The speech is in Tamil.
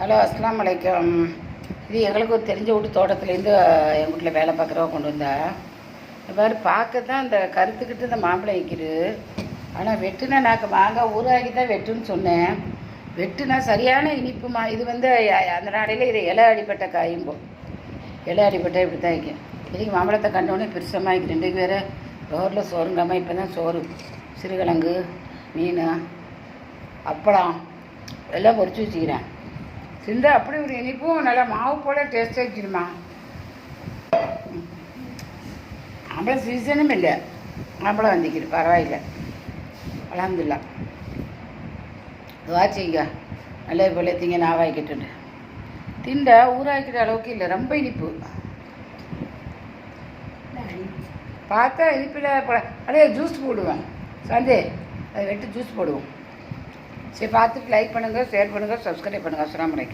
ஹலோ, அஸ்ஸலாமு அலைக்கும். இது எங்களுக்கு ஒரு தெரிஞ்ச வீட்டு தோட்டத்துலேருந்து எங்கள் வீட்டில் வேலை பார்க்குறவ கொண்டு வந்தா. பாரு, பார்க்க தான் இந்த கருத்துக்கிட்டு இந்த மாம்பழம் வைக்கிது. ஆனால் வெட்டுனா நாக்கு மாங்காய் ஊறாகி தான் வெட்டுன்னு சொன்னேன். வெட்டுனா சரியான இனிப்புமா. இது அந்த நாடையில் இது இலை அடிப்பட்ட காயும்போ. இலை அடிப்பட்ட இப்படி தான் வைக்கும். இதுக்கு மாம்பழத்தை கண்டோடனே பெருசமாக வைக்கும். ரெண்டு வேறு ரோரில் சோறுங்காமல் இப்போ தான் சோறு, சிறுகிழங்கு, மீன், அப்பளம் எல்லாம் பொரிச்சு வச்சுக்கிறேன். சிந்த அப்படி ஒரு இனிப்பும் நல்லா மாவு போல டேஸ்ட்டாக வச்சுருமா. மாம்பழம் சீசனும் இல்லை, மாம்பழம் வந்துக்கிது, பரவாயில்லை, அல்ஹம்துலில்லாஹ். துவா செய்யுங்க, நல்ல போல திங்க நாவாய்க்கிட்டு திண்டா ஊறாக்கிற அளவுக்கு இல்லை, ரொம்ப இனிப்பு. பார்த்தா இனிப்பில் அதே ஜூஸ் போடுவேன் சந்தே, அதை வெட்டு ஜூஸ் போடுவோம். சரி, பார்த்துட்டு லைக் பண்ணுங்கள், ஷேர் பண்ணுங்கள், சப்ஸ்கிரைப் பண்ணுங்கள். அஸ்ஸலாமு அலைக்கும்.